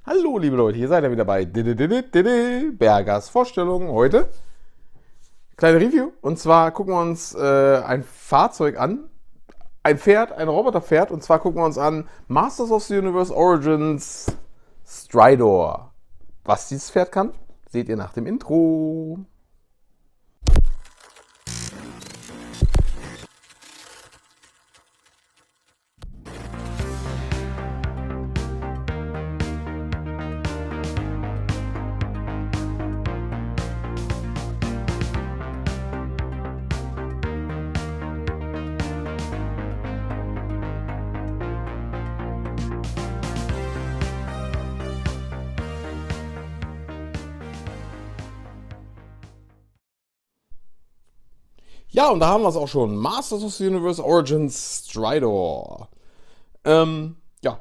Hallo liebe Leute, hier seid ihr wieder bei Bergers Vorstellung. Heute kleine Review, und zwar gucken wir uns ein Fahrzeug an, ein Pferd, ein Roboterpferd, und zwar gucken wir uns an Masters of the Universe Origins Stridor. Was dieses Pferd kann, seht ihr nach dem Intro. Ja, und da haben wir es auch schon. Masters of the Universe Origins Stridor. Ja,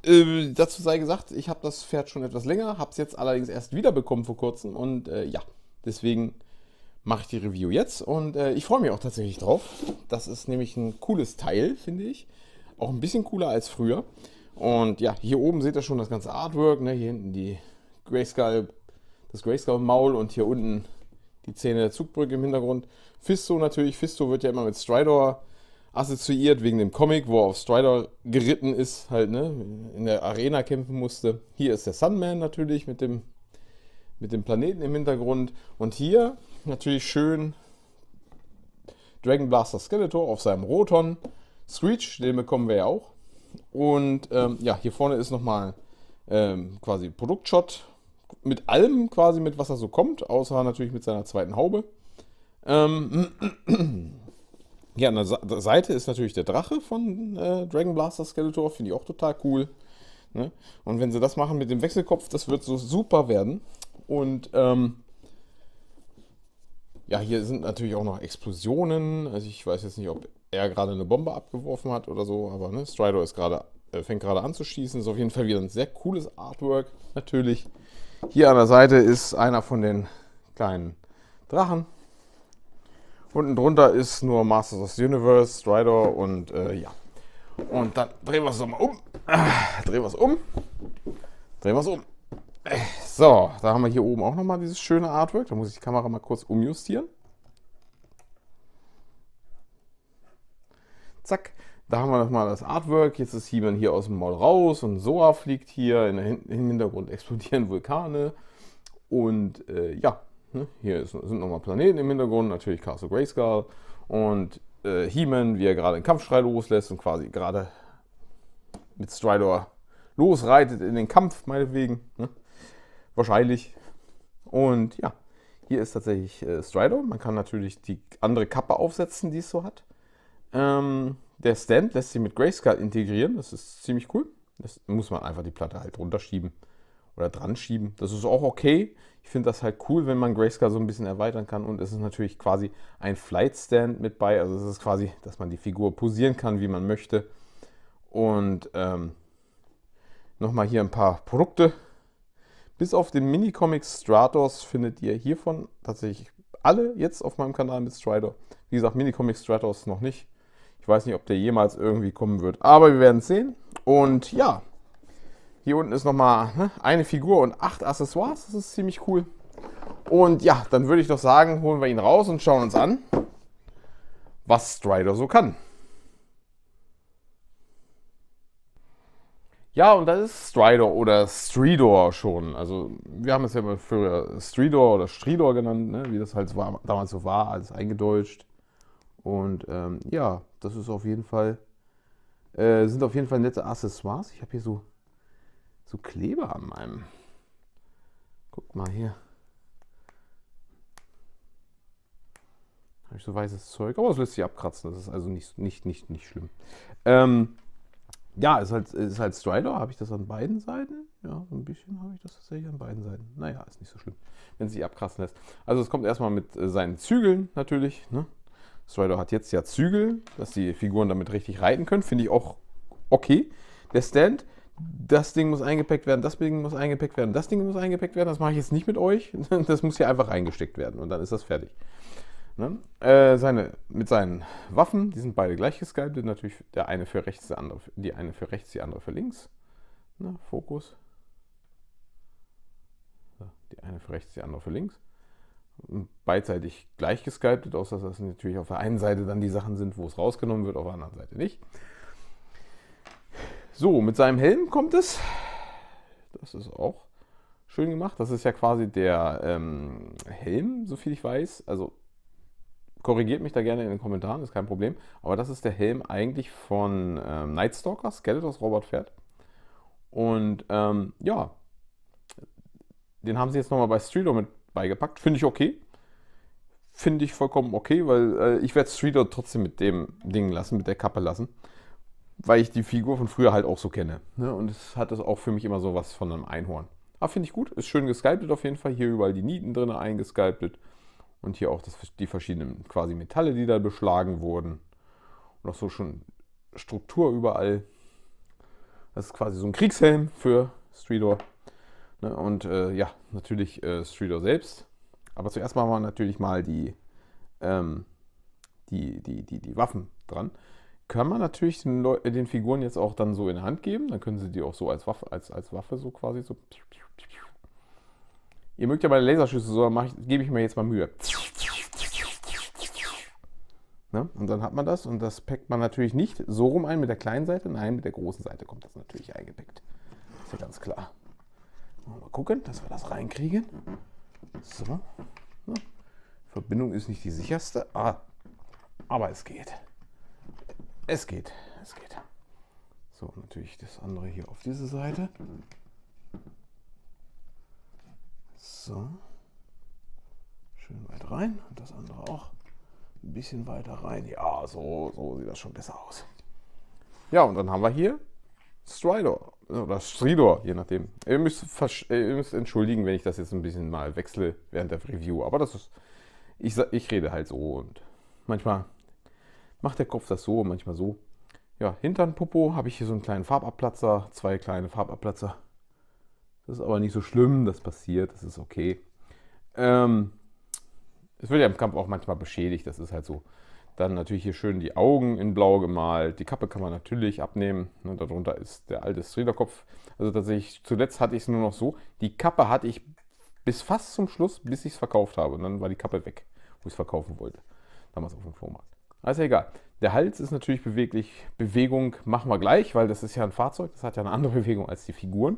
dazu sei gesagt, ich habe das Pferd schon etwas länger, habe es jetzt allerdings erst wiederbekommen vor kurzem, und ja, deswegen mache ich die Review jetzt, und ich freue mich auch tatsächlich drauf. Das ist nämlich ein cooles Teil, finde ich. Auch ein bisschen cooler als früher. Und ja, hier oben seht ihr schon das ganze Artwork, ne? Hier hinten das Grayskull-Maul, und hier unten die Zähne der Zugbrücke im Hintergrund. Fisto natürlich. Fisto wird ja immer mit Stridor assoziiert, wegen dem Comic, wo er auf Stridor geritten ist, halt, ne, in der Arena kämpfen musste. Hier ist der Sunman natürlich mit dem Planeten im Hintergrund. Und hier natürlich schön Dragon Blaster Skeletor auf seinem Roton. Screech, den bekommen wir ja auch. Und ja, hier vorne ist nochmal quasi Produktshot mit allem quasi, mit was er so kommt, außer natürlich mit seiner zweiten Haube. Ja, an der Seite ist natürlich der Drache von Dragon Blaster Skeletor, finde ich auch total cool. Ne? Und wenn sie das machen mit dem Wechselkopf, das wird so super werden. Und ja, hier sind natürlich auch noch Explosionen. Also ich weiß jetzt nicht, ob er gerade eine Bombe abgeworfen hat oder so, aber ne, Stridor fängt gerade an zu schießen. Ist auf jeden Fall wieder ein sehr cooles Artwork, natürlich. Hier an der Seite ist einer von den kleinen Drachen. Unten drunter ist nur Masters of the Universe, Stridor, und ja. Und dann drehen wir es nochmal um. Drehen wir es um. Drehen wir es um. So, da haben wir hier oben auch nochmal dieses schöne Artwork. Da muss ich die Kamera mal kurz umjustieren. Zack. Da haben wir nochmal das Artwork. Jetzt ist He-Man hier aus dem Maul raus und Soa fliegt hier. Im Hintergrund explodieren Vulkane. Und ja, ne, hier sind nochmal Planeten im Hintergrund. Natürlich Castle Grayskull. Und He-Man, wie er gerade einen Kampfschrei loslässt und quasi gerade mit Stridor losreitet in den Kampf, meinetwegen. Ne? Wahrscheinlich. Und ja, hier ist tatsächlich Stridor. Man kann natürlich die andere Kappe aufsetzen, die es so hat. Der Stand lässt sich mit Grayskull integrieren. Das ist ziemlich cool. Das muss man einfach die Platte halt runterschieben oder dran schieben. Das ist auch okay. Ich finde das halt cool, wenn man Grayskull so ein bisschen erweitern kann. Und es ist natürlich quasi ein Flight Stand mit bei. Also es ist quasi, dass man die Figur posieren kann, wie man möchte. Und nochmal hier ein paar Produkte. Bis auf den Mini-Comics Stratos findet ihr hiervon tatsächlich alle jetzt auf meinem Kanal mit Stridor. Wie gesagt, Mini-Comics Stratos noch nicht. Ich weiß nicht, ob der jemals irgendwie kommen wird, aber wir werden es sehen. Und ja, hier unten ist nochmal eine Figur und 8 Accessoires. Das ist ziemlich cool. Und ja, dann würde ich doch sagen, holen wir ihn raus und schauen uns an, was Stridor so kann. Ja, und das ist Stridor oder Stridor schon. Also wir haben es ja immer für Stridor oder Stridor genannt, ne? Wie das halt war, damals so war, alles eingedeutscht. Und ja, das ist auf jeden Fall, sind auf jeden Fall nette Accessoires. Ich habe hier so Kleber an meinem. Guckt mal hier. Habe ich so weißes Zeug, aber es lässt sich abkratzen. Das ist also nicht schlimm. Ja, ist halt Stridor. Habe ich das an beiden Seiten? Ja, so ein bisschen habe ich das tatsächlich an beiden Seiten. Naja, ist nicht so schlimm, wenn es sich abkratzen lässt. Also es kommt erstmal mit seinen Zügeln natürlich. Ne? Stridor hat jetzt ja Zügel, dass die Figuren damit richtig reiten können. Finde ich auch okay. Der Stand, das Ding muss eingepackt werden, das Ding muss eingepackt werden, das Ding muss eingepackt werden. Das mache ich jetzt nicht mit euch. Das muss hier einfach reingesteckt werden und dann ist das fertig. Ne? Mit seinen Waffen, die sind beide gleich gesculptet. Natürlich der eine für rechts, die eine für links. Ne? Fokus. Die eine für rechts, die andere für links. Beidseitig gleich gesculptet, außer dass das natürlich auf der einen Seite dann die Sachen sind, wo es rausgenommen wird, auf der anderen Seite nicht. So, mit seinem Helm kommt es. Das ist auch schön gemacht. Das ist ja quasi der Helm, soviel ich weiß. Also korrigiert mich da gerne in den Kommentaren, ist kein Problem. Aber das ist der Helm eigentlich von Nightstalker, Skeletors Robotpferd. Und ja, den haben sie jetzt nochmal bei Streetor mit beigepackt. Finde ich okay. Finde ich vollkommen okay, weil ich werde Streetor trotzdem mit dem Ding lassen, mit der Kappe lassen. Weil ich die Figur von früher halt auch so kenne. Ne? Und es hat das auch für mich immer so was von einem Einhorn. Aber finde ich gut, ist schön gesculptet auf jeden Fall. Hier überall die Nieten drin eingesculptet. Und hier auch die verschiedenen quasi Metalle, die da beschlagen wurden. Und auch so schon Struktur überall. Das ist quasi so ein Kriegshelm für Streetor. Ne? Und ja, natürlich Streetor selbst. Aber zuerst machen wir natürlich mal die Waffen dran. Kann man natürlich den Figuren jetzt auch dann so in die Hand geben. Dann können sie die auch so als Waffe, als Waffe so quasi so. Ihr mögt ja bei der Laserschüsse so, gebe ich mir jetzt mal Mühe. Ne? Und dann hat man das und das packt man natürlich nicht so rum ein mit der kleinen Seite. Nein, mit der großen Seite kommt das natürlich eingepackt. Ist ja ganz klar. Mal gucken, dass wir das reinkriegen. So. Ne? Verbindung ist nicht die sicherste. Aber es geht. Es geht. So, natürlich das andere hier auf diese Seite. So. Schön weit rein. Und das andere auch ein bisschen weiter rein. Ja, so sieht das schon besser aus. Ja, und dann haben wir hier Streetor. Oder Streetor, je nachdem. Ihr müsst entschuldigen, wenn ich das jetzt ein bisschen mal wechsle während der Review. Aber das ist. Ich rede halt so und manchmal macht der Kopf das so, manchmal so. Ja, Hintern, Popo habe ich hier so einen kleinen Farbabplatzer, 2 kleine Farbabplatzer. Das ist aber nicht so schlimm, das passiert, das ist okay. Es wird ja im Kampf auch manchmal beschädigt, das ist halt so. Dann natürlich hier schön die Augen in blau gemalt. Die Kappe kann man natürlich abnehmen. Ne, darunter ist der alte Streetor-Kopf. Also tatsächlich, zuletzt hatte ich es nur noch so. Die Kappe hatte ich bis fast zum Schluss, bis ich es verkauft habe. Und dann war die Kappe weg, wo ich es verkaufen wollte. Damals auf dem Flohmarkt. Also egal. Der Hals ist natürlich beweglich. Bewegung machen wir gleich, weil das ist ja ein Fahrzeug. Das hat ja eine andere Bewegung als die Figuren.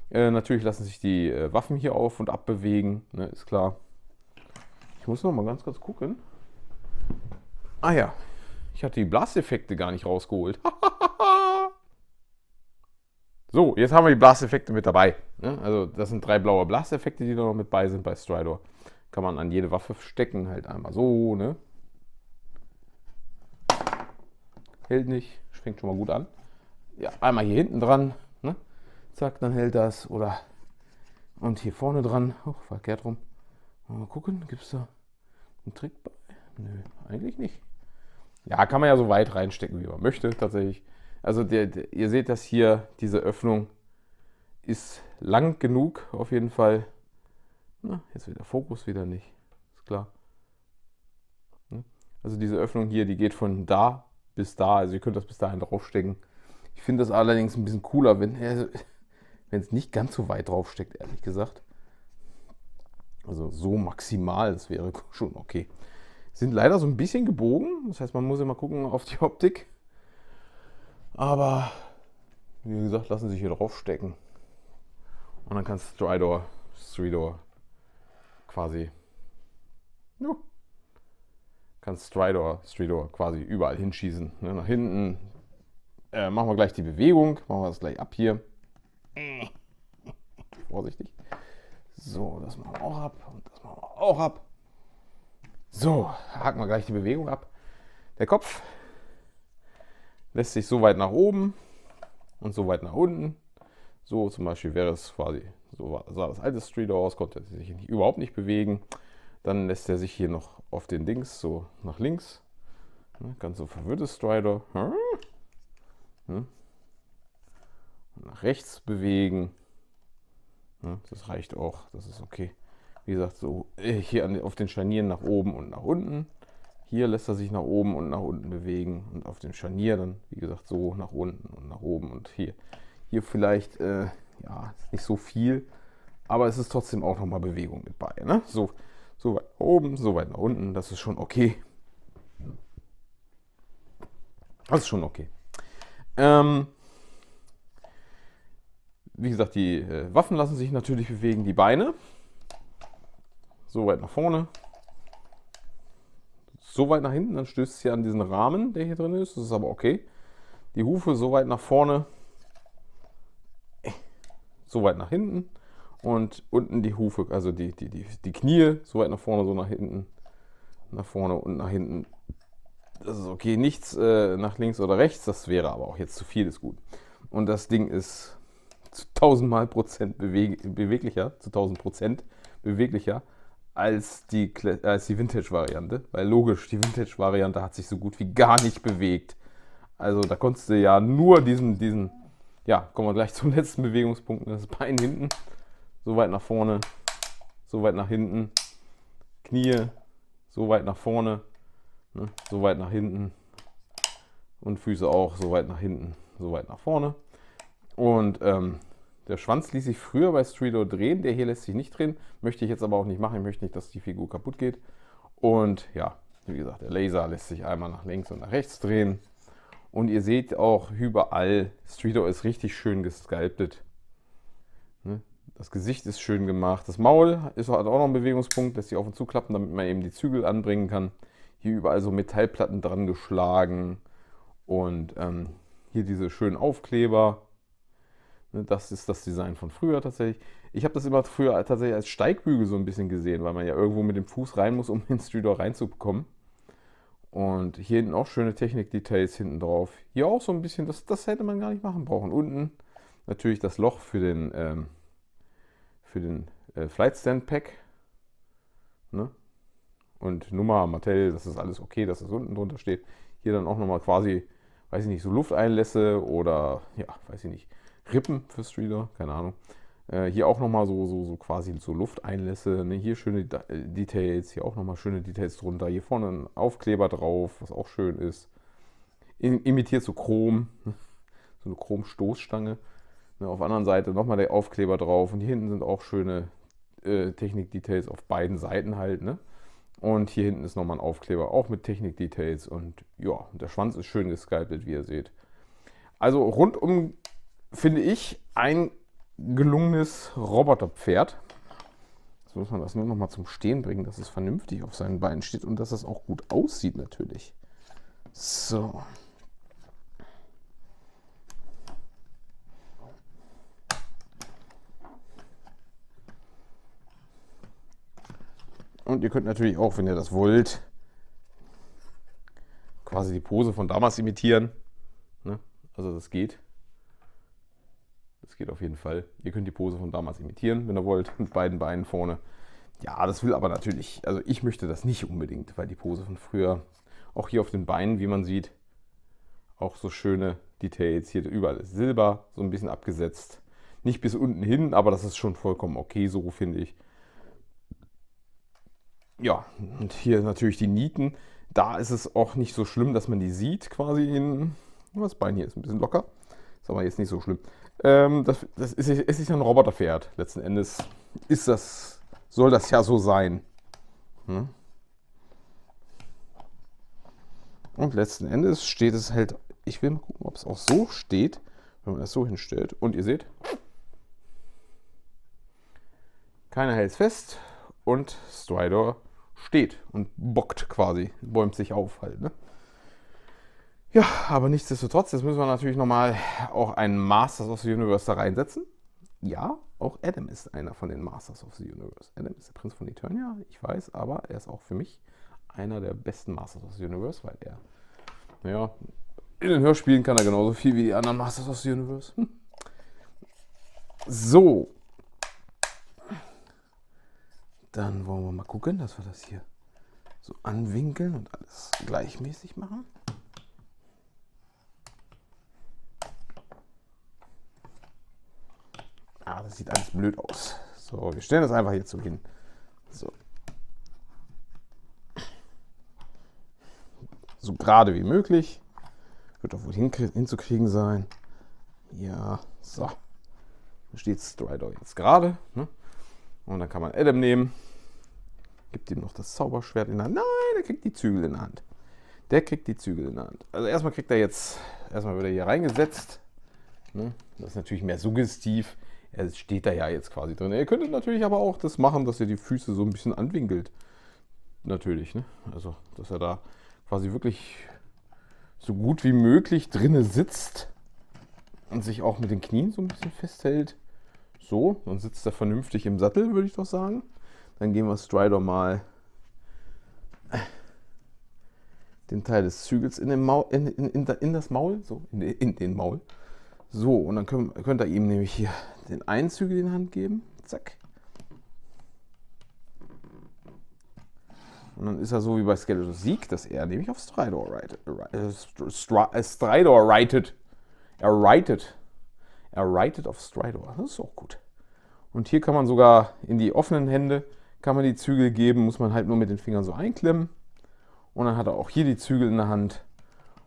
Natürlich lassen sich die Waffen hier auf und ab bewegen. Ne, ist klar. Ich muss noch mal ganz kurz gucken. Ah ja, ich hatte die Blasteffekte gar nicht rausgeholt. So, jetzt haben wir die Blasteffekte mit dabei. Ne? Also das sind 3 blaue Blasteffekte, die da noch mit bei sind bei Streetor. Kann man an jede Waffe stecken, halt einmal so, ne? Hält nicht, fängt schon mal gut an. Ja, einmal hier hinten dran, ne? Zack, dann hält das. Oder und hier vorne dran, verkehrt rum. Mal gucken, gibt es da einen Trick bei? Nö, eigentlich nicht. Ja, kann man ja so weit reinstecken, wie man möchte, tatsächlich. Also ihr seht das hier, diese Öffnung ist lang genug, auf jeden Fall. Na, jetzt wieder Fokus, wieder nicht. Ist klar. Also diese Öffnung hier, die geht von da bis da. Also ihr könnt das bis dahin draufstecken. Ich finde das allerdings ein bisschen cooler, wenn es nicht ganz so weit draufsteckt, ehrlich gesagt. Also so maximal, das wäre schon okay. Sind leider so ein bisschen gebogen. Das heißt, man muss immer gucken auf die Optik. Aber wie gesagt, lassen sich hier draufstecken. Und dann kann Streetor quasi. Ja, kann Streetor quasi überall hinschießen. Ne, nach hinten. Machen wir gleich die Bewegung. Machen wir das gleich ab hier. Vorsichtig. So, das machen wir auch ab. Und das machen wir auch ab. So, haken wir gleich die Bewegung ab. Der Kopf lässt sich so weit nach oben und so weit nach unten. So zum Beispiel wäre es quasi, so sah das alte Streetor aus, konnte er sich überhaupt nicht bewegen. Dann lässt er sich hier noch auf den Dings so nach links. Ganz so verwirrtes Streetor. Nach rechts bewegen. Das reicht auch, das ist okay. Wie gesagt, so hier auf den Scharnieren nach oben und nach unten. Hier lässt er sich nach oben und nach unten bewegen. Und auf dem Scharnier dann, wie gesagt, so nach unten und nach oben. Und hier vielleicht, ja, nicht so viel. aber es ist trotzdem auch nochmal Bewegung mit bei. Ne? So weit nach oben, so weit nach unten, das ist schon okay. Das ist schon okay. Wie gesagt, die Waffen lassen sich natürlich bewegen, die Beine. So weit nach vorne. So weit nach hinten, dann stößt es hier an diesen Rahmen, der hier drin ist. Das ist aber okay. Die Hufe so weit nach vorne. So weit nach hinten. Und unten die Hufe, also die Knie, so weit nach vorne, so nach hinten. Nach vorne und nach hinten. Das ist okay. Nichts nach links oder rechts. Das wäre aber auch jetzt zu viel, ist gut. Und das Ding ist zu 1000% beweglicher, zu 1000% beweglicher als die Vintage-Variante. Weil logisch, die Vintage-Variante hat sich so gut wie gar nicht bewegt. Also da konntest du ja nur ja, kommen wir gleich zum letzten Bewegungspunkt, das Bein hinten, so weit nach vorne, so weit nach hinten, Knie, so weit nach vorne, ne, so weit nach hinten und Füße auch so weit nach hinten, so weit nach vorne. Und der Schwanz ließ sich früher bei Streeter drehen, der hier lässt sich nicht drehen, möchte ich jetzt aber auch nicht machen, ich möchte nicht, dass die Figur kaputt geht. Und ja, wie gesagt, der Laser lässt sich einmal nach links und nach rechts drehen. Und ihr seht auch überall, Streeter ist richtig schön gesculptet. Das Gesicht ist schön gemacht. Das Maul hat auch noch einen Bewegungspunkt, lässt sich auf und zu klappen, damit man eben die Zügel anbringen kann. Hier überall so Metallplatten dran geschlagen. Und hier diese schönen Aufkleber. Das ist das Design von früher tatsächlich. Ich habe das immer früher tatsächlich als Steigbügel so ein bisschen gesehen, weil man ja irgendwo mit dem Fuß rein muss, um in Streeter reinzubekommen. Und hier hinten auch schöne Technik-Details hinten drauf. Hier auch so ein bisschen, das hätte man gar nicht machen brauchen. Unten natürlich das Loch für den Flight Stand Pack. Ne? Und Nummer, Mattel, das ist alles okay, dass das unten drunter steht. Hier dann auch nochmal quasi, weiß ich nicht, so Lufteinlässe oder, ja, weiß ich nicht, Rippen für Streeter, keine Ahnung. Hier auch nochmal so quasi so Lufteinlässe. Ne? Hier schöne Details, hier auch nochmal schöne Details drunter. Hier vorne ein Aufkleber drauf, was auch schön ist. Imitiert so Chrom, so eine Chrom-Stoßstange. Ne? Auf der anderen Seite nochmal der Aufkleber drauf. Und hier hinten sind auch schöne Technik-Details auf beiden Seiten halt. Ne? Und hier hinten ist nochmal ein Aufkleber, auch mit Technik-Details. Und ja, der Schwanz ist schön gesculptet, wie ihr seht. Also rundum finde ich ein gelungenes Roboterpferd. Jetzt muss man das nur noch mal zum Stehen bringen, dass es vernünftig auf seinen Beinen steht und dass es auch gut aussieht natürlich. So. Und ihr könnt natürlich auch, wenn ihr das wollt, quasi die Pose von damals imitieren. Ne? Also das geht. Das geht auf jeden Fall. Ihr könnt die Pose von damals imitieren, wenn ihr wollt, mit beiden Beinen vorne. Ja, das will aber natürlich, also ich möchte das nicht unbedingt, weil die Pose von früher, auch hier auf den Beinen, wie man sieht, auch so schöne Details. Hier überall ist Silber, so ein bisschen abgesetzt. Nicht bis unten hin, aber das ist schon vollkommen okay, so finde ich. Ja, und hier natürlich die Nieten. Da ist es auch nicht so schlimm, dass man die sieht, quasi in. Das Bein hier ist ein bisschen locker. Ist aber jetzt nicht so schlimm. Es ist ja ein Roboterpferd. Letzten Endes soll das ja so sein. Hm? Und letzten Endes steht es halt, ich will mal gucken, ob es auch so steht, wenn man das so hinstellt. Und ihr seht, keiner hält es fest und Strider steht und bockt quasi, bäumt sich auf halt. Ne? Ja, aber nichtsdestotrotz, jetzt müssen wir natürlich nochmal auch einen Masters of the Universe da reinsetzen. Ja, auch Adam ist einer von den Masters of the Universe. Adam ist der Prinz von Eternia, ich weiß, aber er ist auch für mich einer der besten Masters of the Universe, weil er, naja, in den Hörspielen kann er genauso viel wie die anderen Masters of the Universe. So. Dann wollen wir mal gucken, dass wir das hier so anwinkeln und alles gleichmäßig machen. Ah, das sieht alles blöd aus. So, wir stellen das einfach jetzt so hin. So. So gerade wie möglich. Wird auch wohl hinzukriegen sein. Ja, so. Da steht Strider jetzt gerade. Ne? Und dann kann man Adam nehmen. Gibt ihm noch das Zauberschwert in der Hand. Nein, er kriegt die Zügel in der Hand. Der kriegt die Zügel in der Hand. Also erstmal kriegt er jetzt, erstmal wird er hier reingesetzt. Das ist natürlich mehr suggestiv. Er steht da ja jetzt quasi drin. Ihr könntet natürlich aber auch das machen, dass ihr die Füße so ein bisschen anwinkelt. Natürlich, ne? Also, dass er da quasi wirklich so gut wie möglich drinne sitzt und sich auch mit den Knien so ein bisschen festhält. So, dann sitzt er vernünftig im Sattel, würde ich doch sagen. Dann gehen wir Strider mal den Teil des Zügels in das Maul, so, in den Maul. So, und dann könnt ihr ihm nämlich hier den einen Zügel in die Hand geben. Zack. Und dann ist er so wie bei Skeletor's Sieg, dass er nämlich auf Stridor reitet. Er reitet auf Stridor. Das ist auch gut. Und hier kann man sogar in die offenen Hände kann man die Zügel geben, muss man halt nur mit den Fingern so einklemmen. Und dann hat er auch hier die Zügel in der Hand.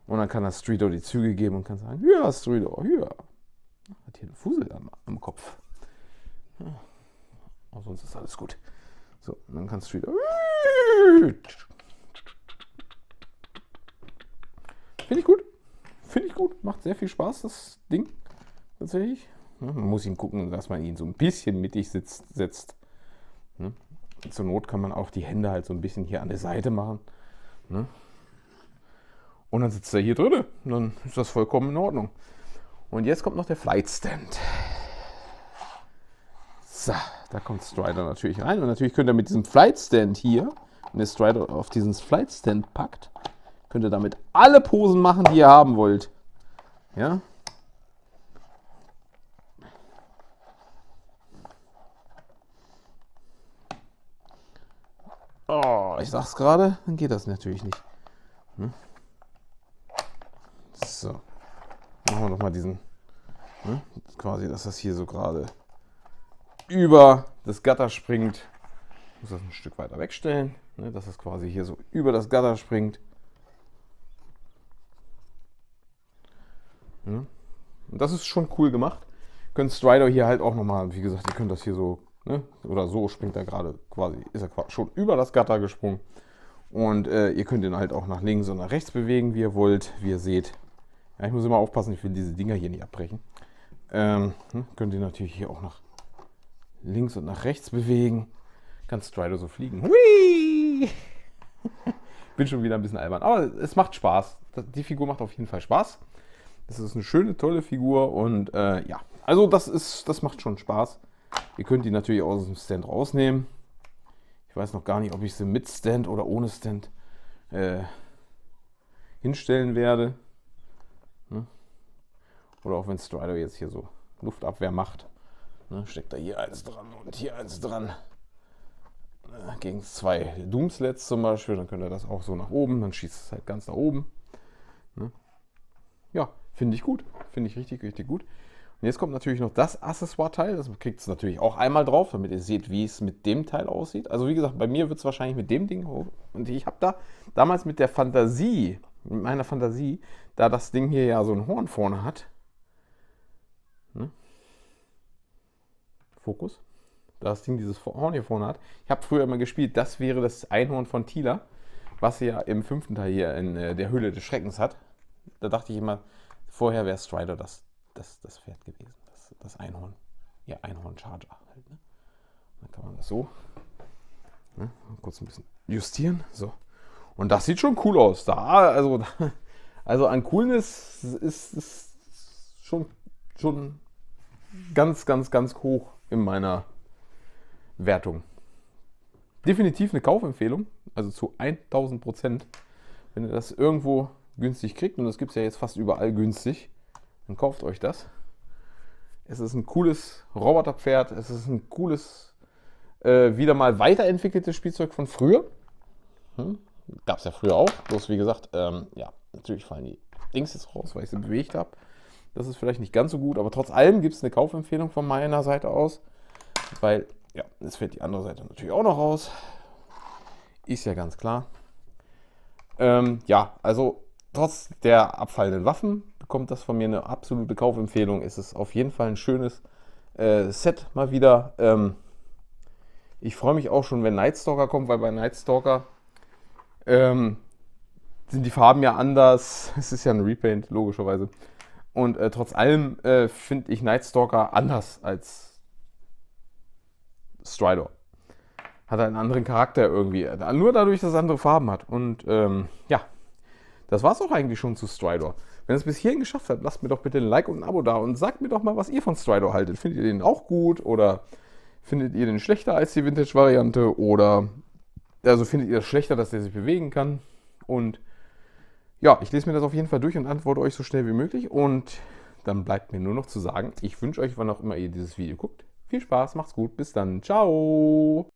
Und dann kann er Stridor die Zügel geben und kann sagen, ja, Stridor, ja. Hat hier einen Fussel am Kopf. Ja. Aber sonst ist alles gut. So, und dann kann Stridor. Finde ich gut. Finde ich gut. Macht sehr viel Spaß, das Ding. Tatsächlich. Ja, man muss ihn gucken, dass man ihn so ein bisschen mittig setzt. Ne? Zur Not kann man auch die Hände halt so ein bisschen hier an der Seite machen. Ne? Und dann sitzt er hier drin. Und dann ist das vollkommen in Ordnung. Und jetzt kommt noch der Flight Stand. So, da kommt Strider natürlich rein. Und natürlich könnt ihr mit diesem Flight Stand hier, wenn ihr Strider auf diesen Flight Stand packt, könnt ihr damit alle Posen machen, die ihr haben wollt. Ja? Oh, ich sag's gerade, dann geht das natürlich nicht. Hm? So. Machen wir noch mal diesen, quasi, dass das hier so gerade über das Gatter springt. Ich muss das ein Stück weiter wegstellen, dass es quasi hier so über das Gatter springt. Und das ist schon cool gemacht. Ihr könnt Strider hier halt auch nochmal, wie gesagt, ihr könnt das hier so, oder so springt er gerade quasi, ist er schon über das Gatter gesprungen. Und ihr könnt ihn halt auch nach links und nach rechts bewegen, wie ihr wollt, wie ihr seht. Ja, ich muss immer aufpassen, ich will diese Dinger hier nicht abbrechen. Könnt ihr natürlich hier auch nach links und nach rechts bewegen. Kann Strider so fliegen. Hui! Bin schon wieder ein bisschen albern, aber es macht Spaß. Die Figur macht auf jeden Fall Spaß. Das ist eine schöne, tolle Figur und ja, also das macht schon Spaß. Ihr könnt die natürlich aus dem Stand rausnehmen. Ich weiß noch gar nicht, ob ich sie mit Stand oder ohne Stand hinstellen werde. Oder auch wenn Strider jetzt hier so Luftabwehr macht, steckt da hier eins dran und hier eins dran. Gegen 2 Doomslets zum Beispiel, dann könnt ihr das auch so nach oben, dann schießt es halt ganz nach oben. Ja, finde ich gut. Finde ich richtig, richtig gut. Und jetzt kommt natürlich noch das Accessoire-Teil. Das kriegt es natürlich auch einmal drauf, damit ihr seht, wie es mit dem Teil aussieht. Also wie gesagt, bei mir wird es wahrscheinlich mit dem Ding hoch. Und ich habe da damals mit meiner Fantasie, da das Ding hier ja so ein Horn vorne hat. Fokus. Da das Ding dieses Horn hier vorne hat. Ich habe früher immer gespielt, das wäre das Einhorn von Teela, was ja im 5. Teil hier in der Höhle des Schreckens hat. Da dachte ich immer, vorher wäre Strider das Pferd gewesen, das Einhorn. Ja, Einhorn-Charger halt. Dann kann man das so kurz ein bisschen justieren. So. Und das sieht schon cool aus. Also an Coolness ist schon ganz, ganz, ganz hoch in meiner Wertung. Definitiv eine Kaufempfehlung, also zu 1000%. Wenn ihr das irgendwo günstig kriegt, und das gibt es ja jetzt fast überall günstig, dann kauft euch das. Es ist ein cooles Roboterpferd, es ist ein cooles, wieder mal weiterentwickeltes Spielzeug von früher. Gab es ja früher auch, bloß wie gesagt, ja, natürlich fallen die Dings jetzt raus, weil ich sie bewegt habe. Das ist vielleicht nicht ganz so gut, aber trotz allem gibt es eine Kaufempfehlung von meiner Seite aus, weil, ja, jetzt fällt die andere Seite natürlich auch noch raus. Ist ja ganz klar. Ja, also trotz der abfallenden Waffen bekommt das von mir eine absolute Kaufempfehlung. Es ist auf jeden Fall ein schönes Set mal wieder. Ich freue mich auch schon, wenn Nightstalker kommt, weil bei Nightstalker ähm, sind die Farben ja anders. Es ist ja ein Repaint, logischerweise. Und trotz allem finde ich Nightstalker anders als Stridor. Hat einen anderen Charakter irgendwie. Nur dadurch, dass es andere Farben hat. Und ja, das war es auch eigentlich schon zu Stridor. Wenn ihr es bis hierhin geschafft habt, lasst mir doch bitte ein Like und ein Abo da und sagt mir doch mal, was ihr von Stridor haltet. Findet ihr den auch gut oder findet ihr den schlechter als die Vintage-Variante oder also findet ihr es schlechter, dass der sich bewegen kann? Und ja, ich lese mir das auf jeden Fall durch und antworte euch so schnell wie möglich. Und dann bleibt mir nur noch zu sagen, ich wünsche euch, wann auch immer ihr dieses Video guckt, viel Spaß, macht's gut, bis dann, ciao!